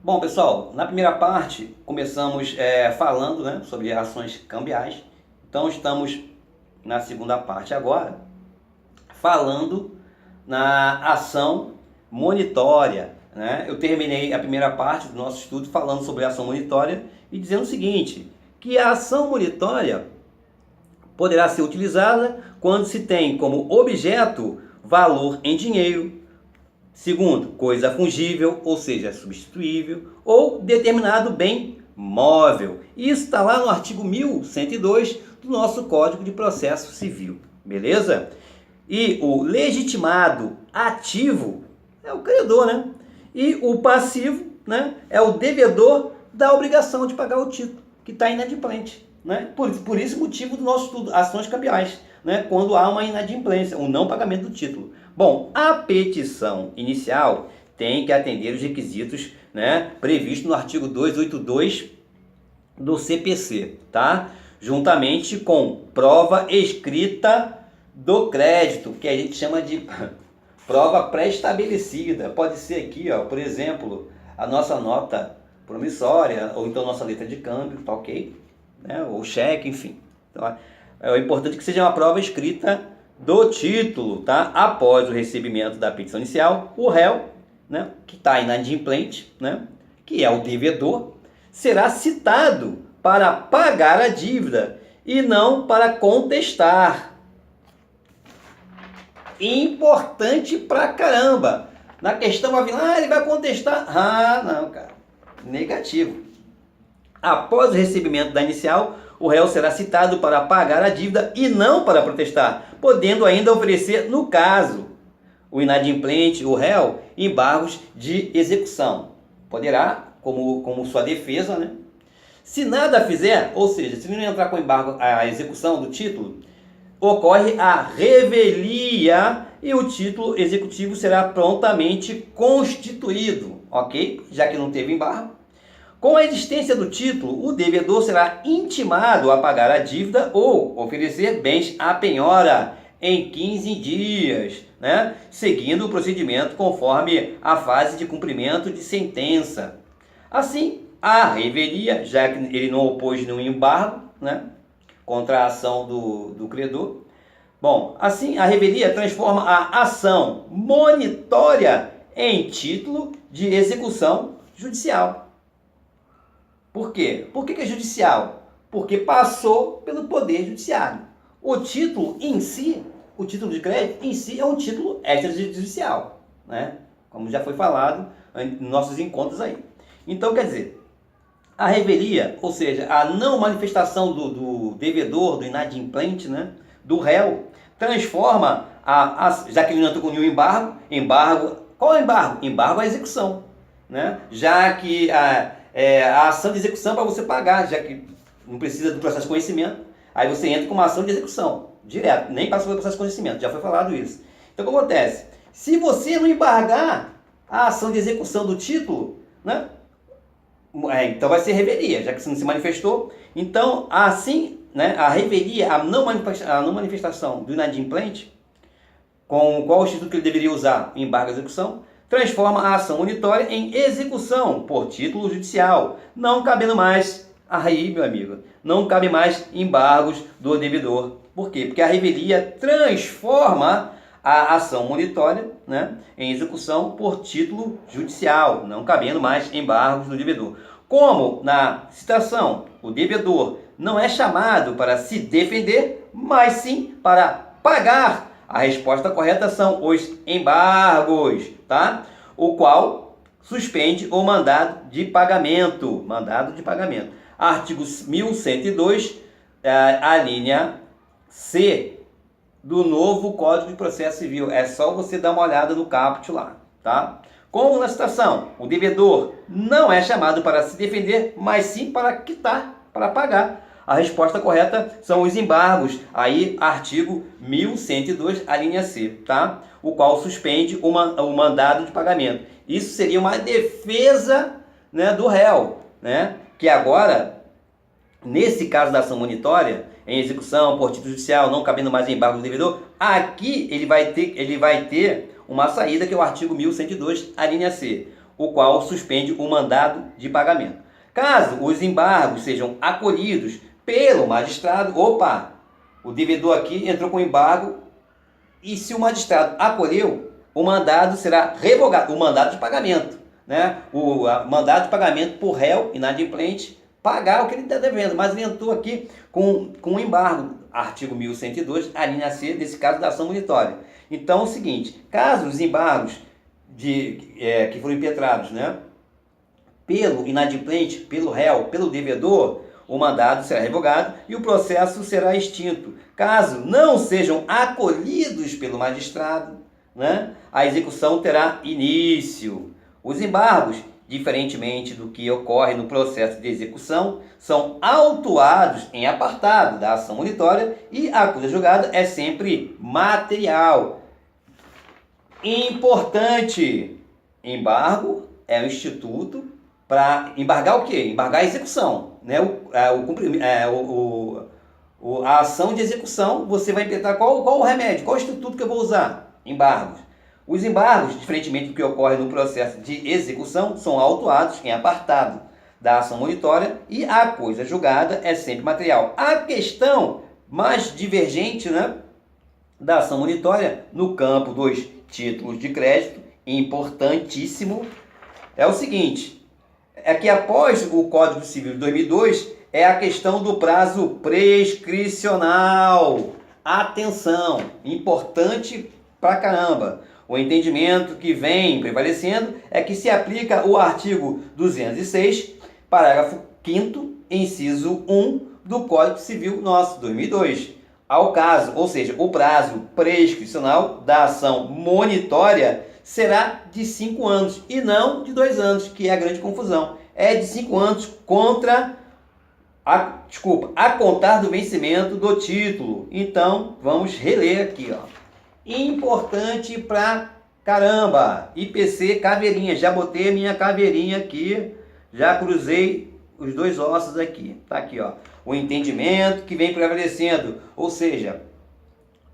Bom, pessoal, na primeira parte começamos falando, né, sobre ações cambiais. Então estamos na segunda parte agora, falando na ação monitória, né? Eu terminei a primeira parte do nosso estudo falando sobre a ação monitória e dizendo o seguinte, que a ação monitória poderá ser utilizada quando se tem como objeto valor em dinheiro. Segundo, coisa fungível, ou seja, substituível, ou determinado bem móvel. Isso está lá no artigo 1102 do nosso Código de Processo Civil, beleza? E o legitimado ativo é o credor, né? E o passivo, né, é o devedor da obrigação de pagar o título, que está inadimplente, né? Por esse motivo do nosso estudo, ações cambiais, né, quando há uma inadimplência, um não pagamento do título. Bom, a petição inicial tem que atender os requisitos, né, previstos no artigo 282 do CPC, tá? Juntamente com prova escrita do crédito, que a gente chama de prova pré-estabelecida. Pode ser aqui, ó, por exemplo, a nossa nota promissória, ou então nossa letra de câmbio, tá ok? Né? Ou cheque, enfim. Então, é importante que seja uma prova escrita do título, tá? Após o recebimento da petição inicial, o réu, né, que está inadimplente, né, que é o devedor, será citado para pagar a dívida e não para contestar. Importante pra caramba. Na questão vai vir, ele vai contestar. Não, cara. Negativo. Após o recebimento da inicial, o réu será citado para pagar a dívida e não para protestar, podendo ainda oferecer, no caso, o inadimplente, o réu, embargos de execução. Poderá, como sua defesa, né? Se nada fizer, ou seja, se não entrar com embargo a execução do título, ocorre a revelia e o título executivo será prontamente constituído, ok? Já que não teve embargo. Com a existência do título, o devedor será intimado a pagar a dívida ou oferecer bens à penhora em 15 dias, né? Seguindo o procedimento conforme a fase de cumprimento de sentença. Assim, a revelia, já que ele não opôs nenhum embargo, né, contra a ação do credor. Bom, assim a revelia transforma a ação monitória em título de execução judicial. Por quê? Por que é judicial? Porque passou pelo Poder Judiciário. O título em si, o título de crédito em si é um título extrajudicial, né? Como já foi falado em nossos encontros aí. Então, quer dizer, a revelia, ou seja, a não manifestação do devedor, do inadimplente, né, do réu, transforma, já que ele não entrou com nenhum embargo, qual é o embargo? Embargo à execução, né? Já que a ação de execução para você pagar, já que não precisa do processo de conhecimento, aí você entra com uma ação de execução, direto, nem passa pelo processo de conhecimento, já foi falado isso. Então o que acontece? Se você não embargar a ação de execução do título, né, então vai ser revelia, já que você não se manifestou. Então, assim, né, a revelia, a não manifestação do inadimplente, com qual o instituto que ele deveria usar, embargo à execução, transforma a ação monitória em execução por título judicial, não cabendo mais, aí meu amigo, não cabe mais embargos do devedor. Por quê? Porque a revelia transforma a ação monitória, né, em execução por título judicial, não cabendo mais embargos do devedor. Como na citação, o devedor não é chamado para se defender, mas sim para pagar. A resposta correta são os embargos, tá? O qual suspende o mandado de pagamento. Mandado de pagamento. Artigo 1102, a linha C do novo Código de Processo Civil. É só você dar uma olhada no caput lá, tá? Como na citação, o devedor não é chamado para se defender, mas sim para quitar, para pagar. A resposta correta são os embargos, aí artigo 1102, a linha C, tá? O qual suspende o mandado de pagamento. Isso seria uma defesa, né, do réu, né? Que agora, nesse caso da ação monitória, em execução por título judicial, não cabendo mais embargo do devedor, aqui ele vai ter uma saída que é o artigo 1102, a linha C, o qual suspende o mandado de pagamento. Caso os embargos sejam acolhidos pelo magistrado, opa, o devedor aqui entrou com embargo e se o magistrado acolheu, o mandado será revogado, o mandado de pagamento, né? O mandado de pagamento por réu inadimplente pagar o que ele está devendo, mas ele entrou aqui com um embargo, artigo 1102, a linha C, desse caso da ação monitória. Então é o seguinte, caso os embargos que foram impetrados, né, pelo inadimplente, pelo réu, pelo devedor, o mandado será revogado e o processo será extinto. Caso não sejam acolhidos pelo magistrado, né, a execução terá início. Os embargos, diferentemente do que ocorre no processo de execução, são autuados em apartado da ação monitória e a coisa julgada é sempre material. Importante, embargo é um instituto para embargar o quê? Embargar a execução, né? A ação de execução, você vai implementar qual o remédio, qual o instituto que eu vou usar? Embargos. Os embargos, diferentemente do que ocorre no processo de execução, são autuados em apartado da ação monitória e a coisa julgada é sempre material. A questão mais divergente, né, da ação monitória no campo dos títulos de crédito, importantíssimo, é o seguinte, é que após o Código Civil de 2002, é a questão do prazo prescricional. Atenção, importante pra caramba. O entendimento que vem prevalecendo é que se aplica o artigo 206, parágrafo 5º, inciso 1 do Código Civil nosso, 2002. Ao caso, ou seja, o prazo prescricional da ação monitória será de 5 anos e não de 2 anos, que é a grande confusão. É de 5 anos a contar do vencimento do título. Então, vamos reler aqui, ó. Importante pra caramba. IPC caveirinha. Já botei a minha caveirinha aqui. Já cruzei os dois ossos aqui. Tá aqui, ó. O entendimento que vem prevalecendo. Ou seja,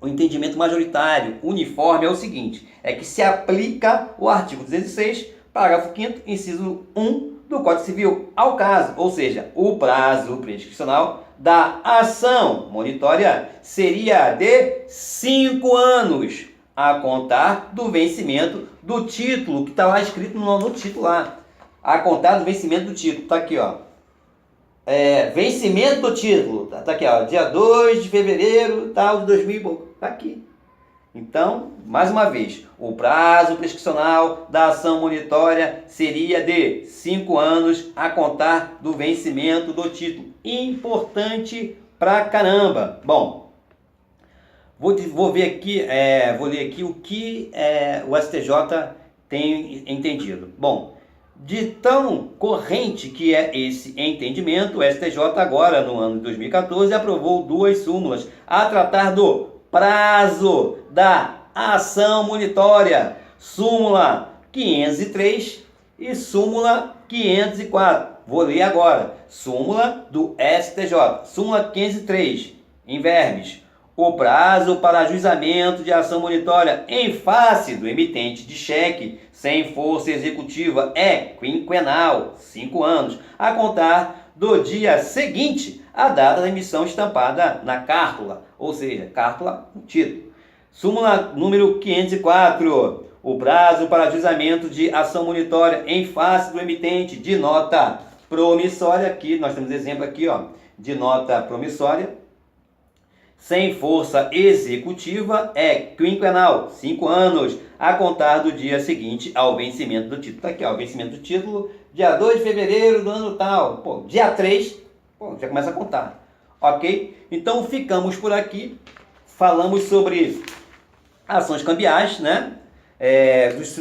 o entendimento majoritário, uniforme, é o seguinte. É que se aplica o artigo 206, parágrafo 5º, inciso 1 do Código Civil ao caso. Ou seja, o prazo prescricional da ação monitória seria de 5 anos a contar do vencimento do título, que está lá escrito no título lá. A contar do vencimento do título. Está aqui, ó. Vencimento do título. Tá aqui, ó. Dia 2 de fevereiro, tal, de 2000. Está aqui. Então, mais uma vez, o prazo prescricional da ação monitória seria de 5 anos a contar do vencimento do título. Importante pra caramba. Bom, vou ler aqui o que o STJ tem entendido. Bom, de tão corrente que é esse entendimento, o STJ agora, no ano de 2014, aprovou 2 súmulas a tratar do prazo da ação monitória, súmula 503 e súmula 504. Vou ler agora. Súmula do STJ. Súmula 503. Em verbes. O prazo para ajuizamento de ação monitória em face do emitente de cheque sem força executiva é quinquenal, 5 anos, a contar do dia seguinte à data da emissão estampada na cártula, ou seja, cártula, título. Súmula número 504. O prazo para ajuizamento de ação monitória em face do emitente de nota promissória, aqui nós temos exemplo aqui, ó, de nota promissória, sem força executiva é quinquenal, 5 anos, a contar do dia seguinte ao vencimento do título. Tá aqui, ó, o vencimento do título, dia 2 de fevereiro do ano tal. Pô, dia 3, já começa a contar. Ok? Então ficamos por aqui. Falamos sobre ações cambiais, né?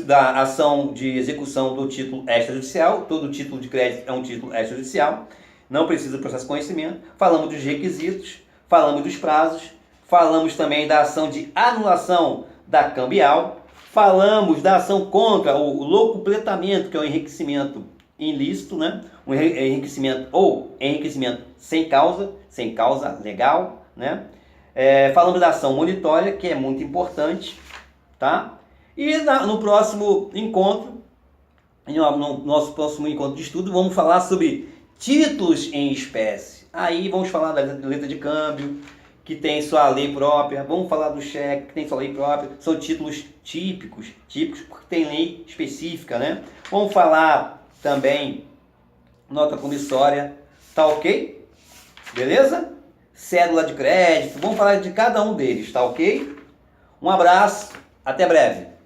Da ação de execução do título extrajudicial. Todo título de crédito é um título extrajudicial. Não precisa do processo de conhecimento. Falamos dos requisitos. Falamos dos prazos, falamos também da ação de anulação da cambial, falamos da ação contra o locupletamento, que é o enriquecimento ilícito, né? Um enriquecimento ou enriquecimento sem causa legal, né? Falamos da ação monitória, que é muito importante, tá? E no próximo encontro no nosso próximo encontro de estudo, vamos falar sobre títulos em espécie. Aí vamos falar da letra de câmbio, que tem sua lei própria. Vamos falar do cheque, que tem sua lei própria. São títulos típicos porque tem lei específica, né? Vamos falar também nota promissória, tá ok? Beleza? Cédula de crédito, vamos falar de cada um deles, tá ok? Um abraço, até breve.